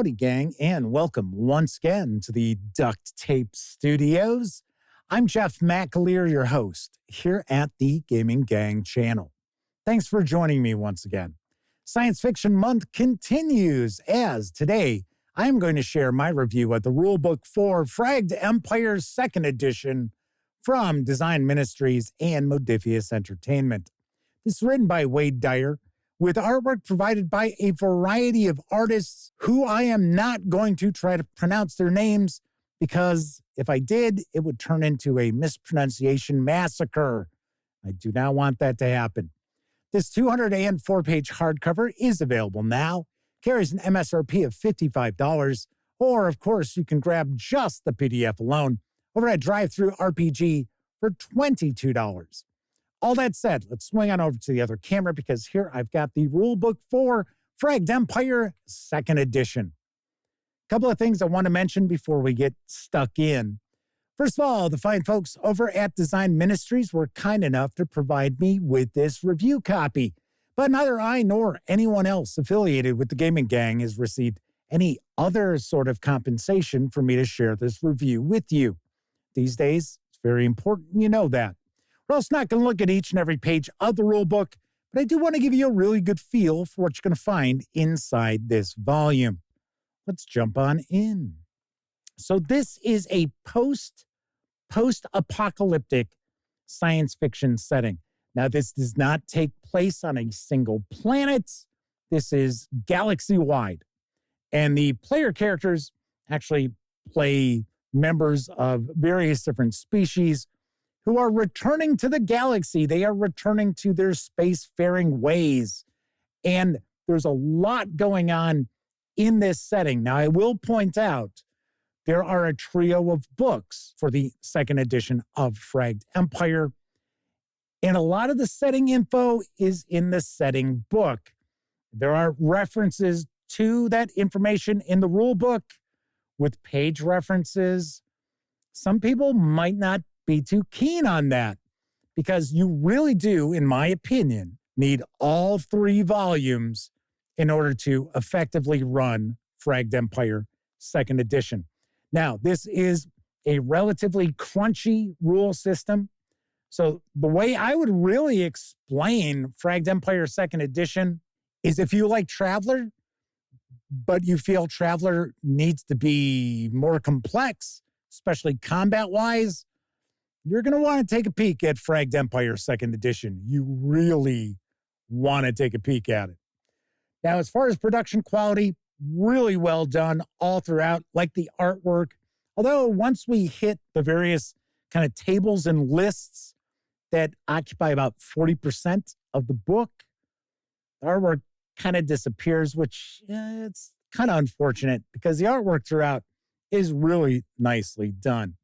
Howdy, gang, and welcome once again to the Duct Tape Studios. I'm Jeff MacLeod, your host, here at the Gaming Gang channel. Thanks for joining me once again. Science Fiction Month continues, as today I'm going to share my review of the rulebook for Fragged Empire 2nd Edition from Design Ministries and Modiphius Entertainment. This is written by Wade Dyer, with artwork provided by a variety of artists who I am not going to try to pronounce their names, because if I did, it would turn into a mispronunciation massacre. I do not want that to happen. This 204-page hardcover is available now, carries an MSRP of $55, or of course you can grab just the PDF alone over at DriveThruRPG for $22. All that said, let's swing on over to the other camera, because here I've got the rulebook for Fragged Empire 2nd Edition. A couple of things I want to mention before we get stuck in. First of all, the fine folks over at Design Ministries were kind enough to provide me with this review copy, but neither I nor anyone else affiliated with the Gaming Gang has received any other sort of compensation for me to share this review with you. These days, it's very important you know that. We're also not going to look at each and every page of the rulebook, but I do want to give you a really good feel for what you're going to find inside this volume. Let's jump on in. So this is a post-apocalyptic science fiction setting. Now, this does not take place on a single planet. This is galaxy-wide. And the player characters actually play members of various different species who are returning to the galaxy. They are returning to their spacefaring ways. And there's a lot going on in this setting. Now, I will point out, there are a trio of books for the 2nd edition of Fragged Empire. And a lot of the setting info is in the setting book. There are references to that information in the rule book with page references. Some people might not be too keen on that, because you really do, in my opinion, need all 3 volumes in order to effectively run Fragged Empire 2nd Edition. Now, this is a relatively crunchy rule system. So the way I would really explain Fragged Empire 2nd Edition is, if you like Traveler, but you feel Traveler needs to be more complex, especially combat-wise, you're going to want to take a peek at Fragged Empire 2nd Edition. You really want to take a peek at it. Now, as far as production quality, really well done all throughout, like the artwork. Although once we hit the various kind of tables and lists that occupy about 40% of the book, the artwork kind of disappears, which it's kind of unfortunate, because the artwork throughout is really nicely done.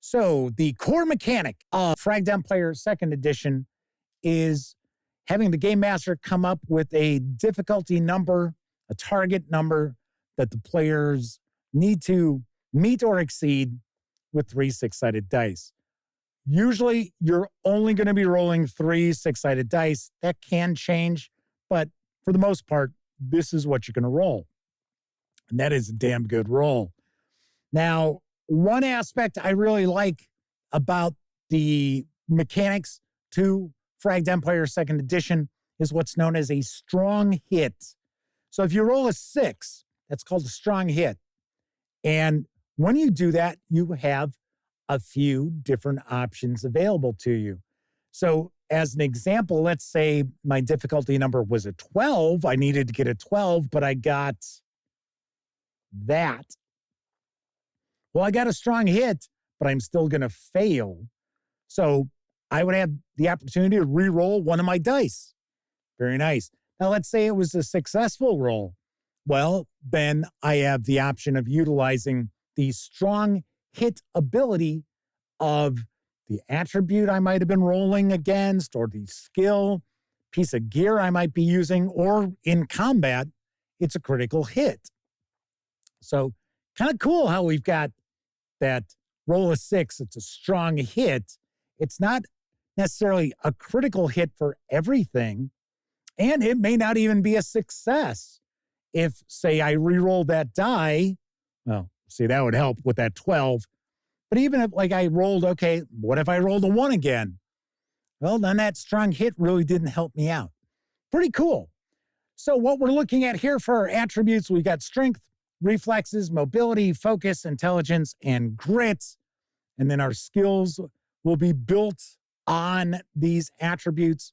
So the core mechanic of Fragged Empire 2nd Edition is having the Game Master come up with a difficulty number, a target number that the players need to meet or exceed with 3 6-sided dice. Usually, you're only going to be rolling 3 6-sided dice. That can change, but for the most part, this is what you're going to roll. And that is a damn good roll. Now, one aspect I really like about the mechanics to Fragged Empire 2nd Edition is what's known as a strong hit. So if you roll a 6, that's called a strong hit. And when you do that, you have a few different options available to you. So as an example, let's say my difficulty number was a 12. I needed to get a 12, but I got that. Well, I got a strong hit, but I'm still going to fail. So I would have the opportunity to re-roll one of my dice. Very nice. Now, let's say it was a successful roll. Well, then I have the option of utilizing the strong hit ability of the attribute I might have been rolling against, or the skill, piece of gear I might be using, or in combat, it's a critical hit. So kind of cool how we've got that roll a 6, it's a strong hit. It's not necessarily a critical hit for everything, and it may not even be a success. if, say, I re-rolled that die, well, see, that would help with that 12. But even if, like, I rolled, okay, what if I rolled a 1 again? Well, then that strong hit really didn't help me out. Pretty cool. So what we're looking at here for our attributes, we got strength, reflexes, mobility, focus, intelligence, and grit. And then our skills will be built on these attributes.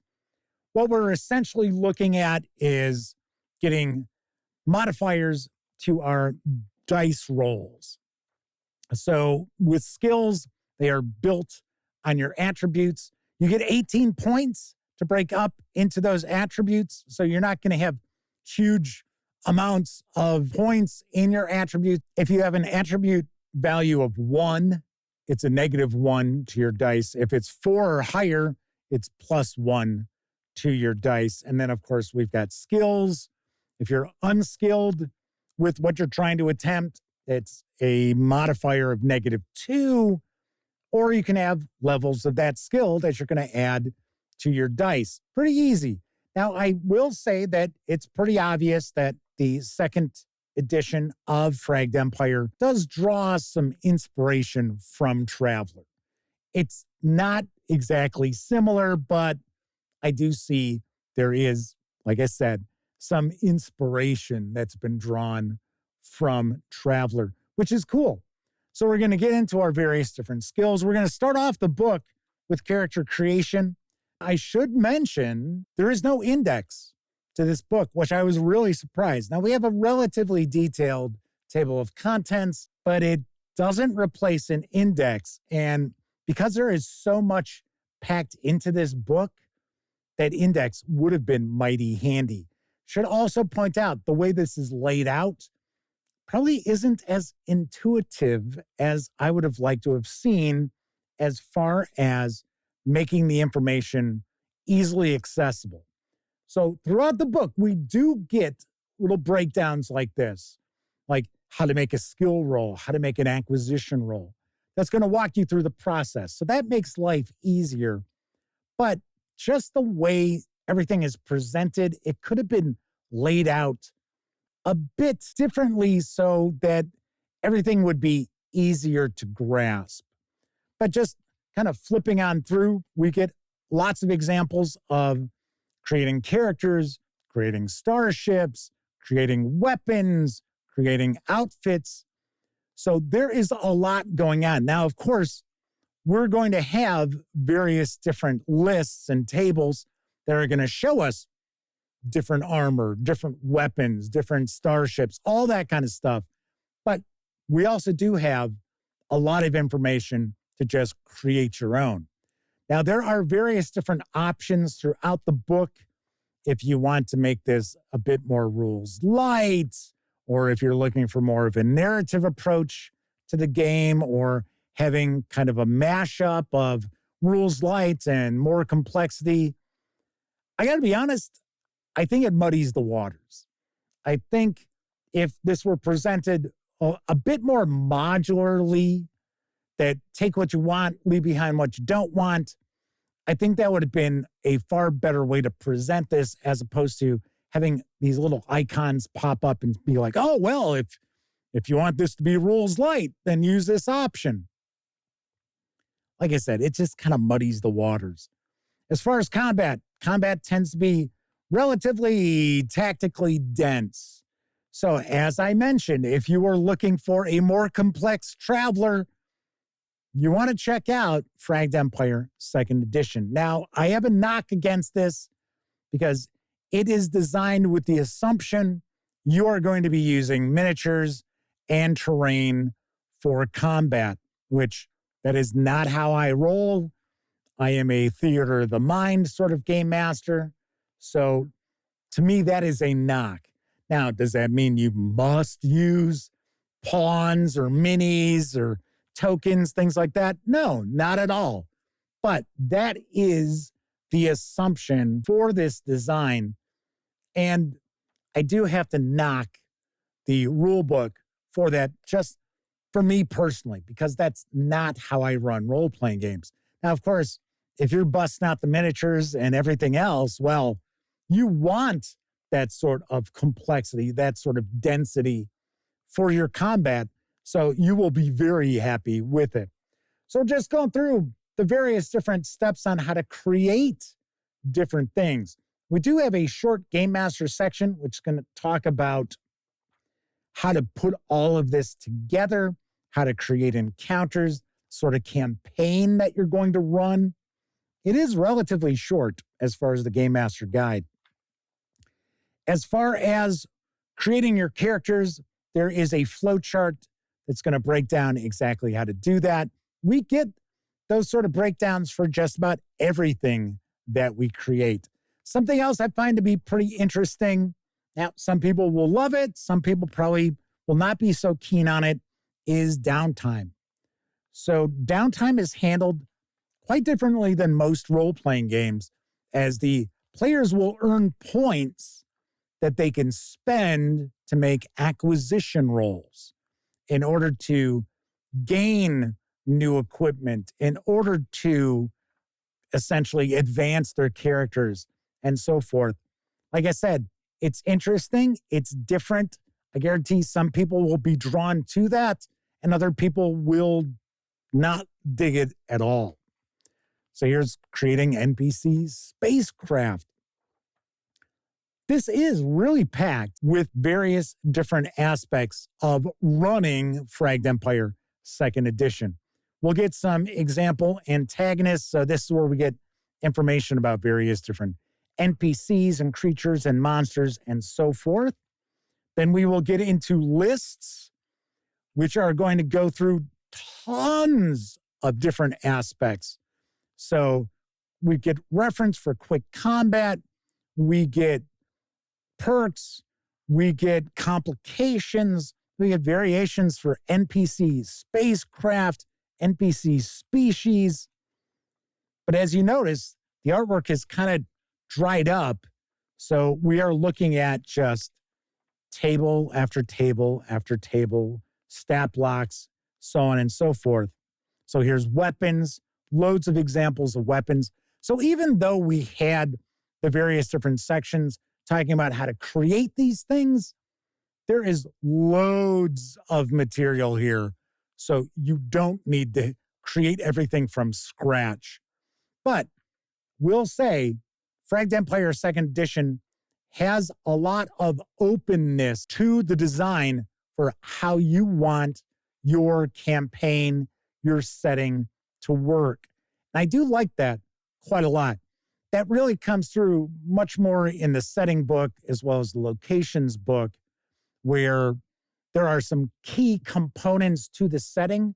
What we're essentially looking at is getting modifiers to our dice rolls. So with skills, they are built on your attributes. You get 18 points to break up into those attributes. So you're not going to have huge amounts of points in your attribute. If you have an attribute value of 1, it's a -1 to your dice. If it's 4 or higher, it's +1 to your dice. And then, of course, we've got skills. If you're unskilled with what you're trying to attempt, it's a modifier of -2, or you can have levels of that skill that you're going to add to your dice. Pretty easy. Now, I will say that it's pretty obvious that the second edition of Fragged Empire does draw some inspiration from Traveler. It's not exactly similar, but I do see there is, like I said, some inspiration that's been drawn from Traveler, which is cool. So we're going to get into our various different skills. We're going to start off the book with character creation. I should mention there is no index to this book, which I was really surprised. Now, we have a relatively detailed table of contents, but it doesn't replace an index. And because there is so much packed into this book, that index would have been mighty handy. Should also point out the way this is laid out probably isn't as intuitive as I would have liked to have seen as far as making the information easily accessible. So throughout the book, we do get little breakdowns like this, like how to make a skill roll, how to make an acquisition roll. That's going to walk you through the process. So that makes life easier. But just the way everything is presented, it could have been laid out a bit differently so that everything would be easier to grasp. But just kind of flipping on through, we get lots of examples of creating characters, creating starships, creating weapons, creating outfits. So there is a lot going on. Now, of course, we're going to have various different lists and tables that are going to show us different armor, different weapons, different starships, all that kind of stuff. But we also do have a lot of information to just create your own. Now, there are various different options throughout the book if you want to make this a bit more rules light, or if you're looking for more of a narrative approach to the game, or having kind of a mashup of rules light and more complexity. I got to be honest, I think it muddies the waters. I think if this were presented a bit more modularly, that take what you want, leave behind what you don't want, I think that would have been a far better way to present this, as opposed to having these little icons pop up and be like, oh, well, if you want this to be rules light, then use this option. Like I said, it just kind of muddies the waters. As far as combat tends to be relatively tactically dense. So as I mentioned, if you are looking for a more complex Traveler, you want to check out Fragged Empire 2nd Edition. Now, I have a knock against this because it is designed with the assumption you are going to be using miniatures and terrain for combat, which that is not how I roll. I am a theater of the mind sort of game master. So to me, that is a knock. Now, does that mean you must use pawns or minis or tokens, things like that? No, not at all. But that is the assumption for this design. And I do have to knock the rule book for that, just for me personally, because that's not how I run role-playing games. Now, of course, if you're busting out the miniatures and everything else, well, you want that sort of complexity, that sort of density for your combat. So you will be very happy with it. So just going through the various different steps on how to create different things. We do have a short Game Master section, which is going to talk about how to put all of this together, how to create encounters, sort of campaign that you're going to run. It is relatively short as far as the Game Master Guide. As far as creating your characters, there is a flowchart that's going to break down exactly how to do that. We get those sort of breakdowns for just about everything that we create. Something else I find to be pretty interesting. Now, some people will love it. Some people probably will not be so keen on it, is downtime. So downtime is handled quite differently than most role-playing games, as the players will earn points that they can spend to make acquisition rolls in order to gain new equipment, in order to essentially advance their characters and so forth. Like I said, it's interesting. It's different. I guarantee some people will be drawn to that and other people will not dig it at all. So here's creating NPCs, spacecraft. This is really packed with various different aspects of running Fragged Empire 2nd Edition. We'll get some example antagonists. So this is where we get information about various different NPCs and creatures and monsters and so forth. Then we will get into lists, which are going to go through tons of different aspects. So we get reference for quick combat. We get perks. We get complications. We get variations for NPCs, spacecraft, NPC species. But as you notice, the artwork is kind of dried up. So we are looking at just table after table after table, stat blocks, so on and so forth. So here's weapons, loads of examples of weapons. So even though we had the various different sections talking about how to create these things, there is loads of material here. So you don't need to create everything from scratch. But we'll say Fragged Empire 2nd Edition has a lot of openness to the design for how you want your campaign, your setting to work. And I do like that quite a lot. That really comes through much more in the setting book as well as the locations book, where there are some key components to the setting,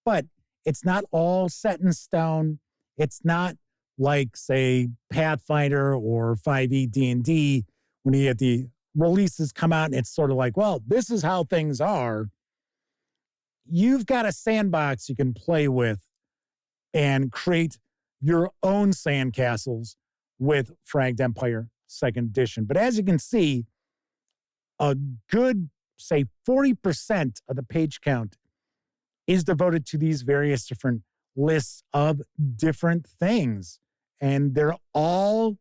but it's not all set in stone. It's not like, say, Pathfinder or 5e D&D, when you get the releases come out and it's sort of like, well, this is how things are. You've got a sandbox you can play with and create your own sandcastles with Fragged Empire 2nd Edition. But as you can see, a good, say, 40% of the page count is devoted to these various different lists of different things. And they're all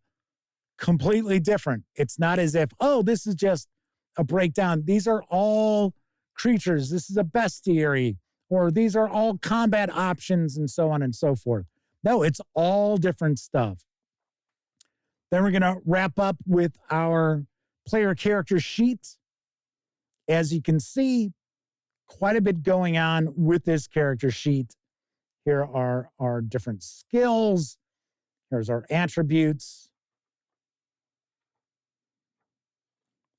completely different. It's not as if, oh, this is just a breakdown. These are all creatures. This is a bestiary, or these are all combat options and so on and so forth. No, it's all different stuff. Then we're going to wrap up with our player character sheet. As you can see, quite a bit going on with this character sheet. Here are our different skills. Here's our attributes.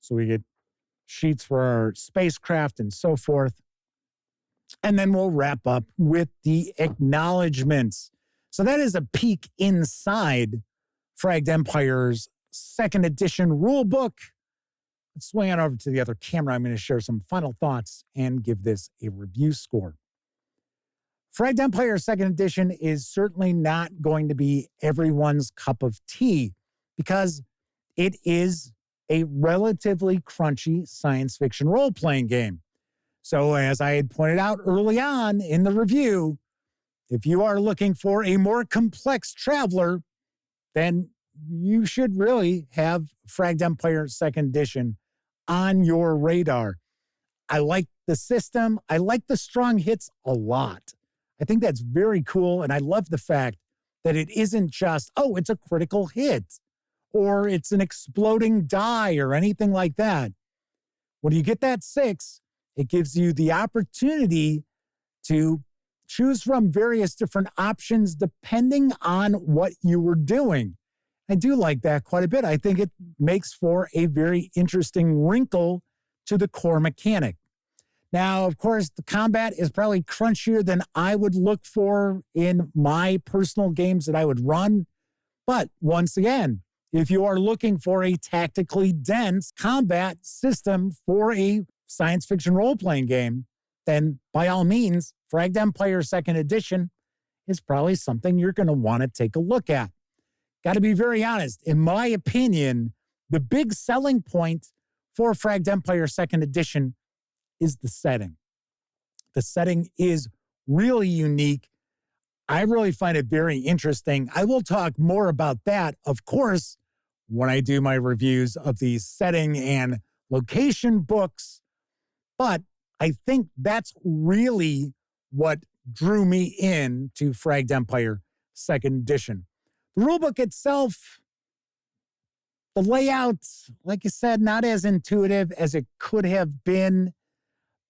So we get sheets for our spacecraft and so forth. And then we'll wrap up with the acknowledgements. So that is a peek inside Fragged Empire's 2nd Edition rulebook. Let's swing on over to the other camera. I'm going to share some final thoughts and give this a review score. Fragged Empire 2nd Edition is certainly not going to be everyone's cup of tea because it is a relatively crunchy science fiction role-playing game. So as I had pointed out early on in the review, if you are looking for a more complex traveler, then you should really have Fragged Empire 2nd Edition on your radar. I like the system. I like the strong hits a lot. I think that's very cool. And I love the fact that it isn't just, oh, it's a critical hit or it's an exploding die or anything like that. When you get that 6, it gives you the opportunity to choose from various different options depending on what you were doing. I do like that quite a bit. I think it makes for a very interesting wrinkle to the core mechanic. Now, of course, the combat is probably crunchier than I would look for in my personal games that I would run. But once again, if you are looking for a tactically dense combat system for a science fiction role-playing game, then by all means, Fragged Empire 2nd Edition is probably something you're going to want to take a look at. Got to be very honest. In my opinion, the big selling point for Fragged Empire 2nd Edition is the setting. The setting is really unique. I really find it very interesting. I will talk more about that, of course, when I do my reviews of the setting and location books. But I think that's really what drew me in to Fragged Empire 2nd Edition. The rulebook itself, the layout, like I said, not as intuitive as it could have been,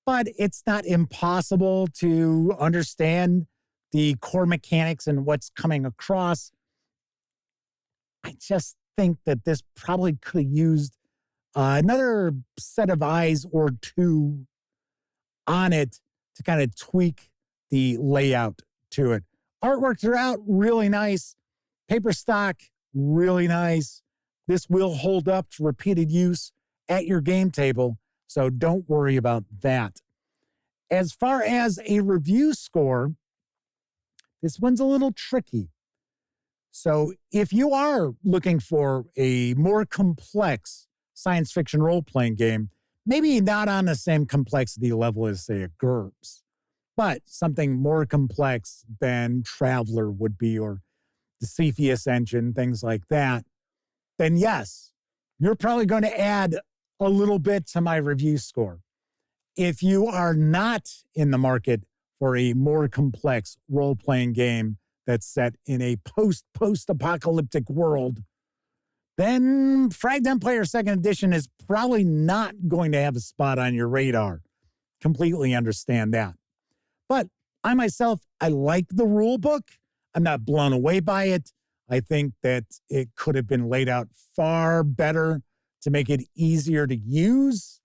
but it's not impossible to understand the core mechanics and what's coming across. I just think that this probably could have used another set of eyes or two on it to kind of tweak the layout to it. Artwork throughout, really nice. Paper stock, really nice. This will hold up to repeated use at your game table, so don't worry about that. As far as a review score, this one's a little tricky. So if you are looking for a more complex science fiction role-playing game, maybe not on the same complexity level as, say, a GURPS, but something more complex than Traveler would be, or the Cepheus engine, things like that, then yes, you're probably going to add a little bit to my review score. If you are not in the market for a more complex role-playing game that's set in a post-post-apocalyptic world, then Fragged Empire 2nd Edition is probably not going to have a spot on your radar. Completely understand that. But I myself, I like the rule book. I'm not blown away by it. I think that it could have been laid out far better to make it easier to use.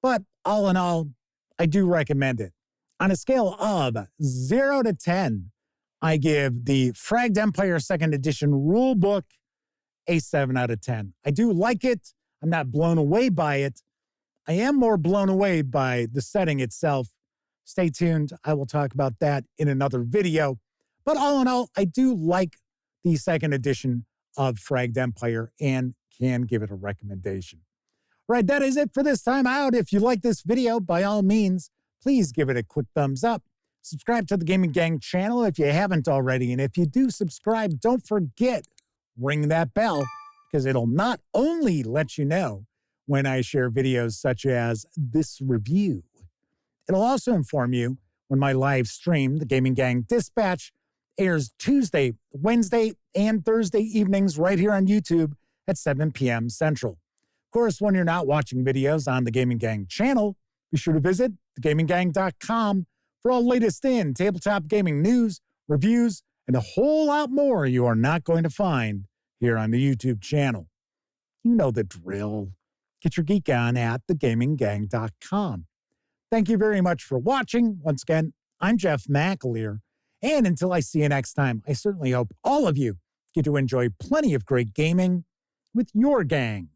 But all in all, I do recommend it. On a scale of 0 to 10, I give the Fragged Empire 2nd Edition rule book a 7 out of 10. I do like it. I'm not blown away by it. I am more blown away by the setting itself. Stay tuned. I will talk about that in another video. But all in all, I do like the 2nd edition of Fragged Empire and can give it a recommendation. All right, that is it for this time out. If you like this video, by all means, please give it a quick thumbs up. Subscribe to the Gaming Gang channel if you haven't already. And if you do subscribe, don't forget, ring that bell, because it'll not only let you know when I share videos such as this review, it'll also inform you when my live stream, the Gaming Gang Dispatch, airs Tuesday, Wednesday, and Thursday evenings right here on YouTube at 7 p.m. Central. Of course, when you're not watching videos on the Gaming Gang channel, be sure to visit thegaminggang.com for all latest in tabletop gaming news, reviews, and a whole lot more you are not going to find here on the YouTube channel. You know the drill. Get your geek on at thegaminggang.com. Thank you very much for watching. Once again, I'm Jeff MacLeod. And until I see you next time, I certainly hope all of you get to enjoy plenty of great gaming with your gang.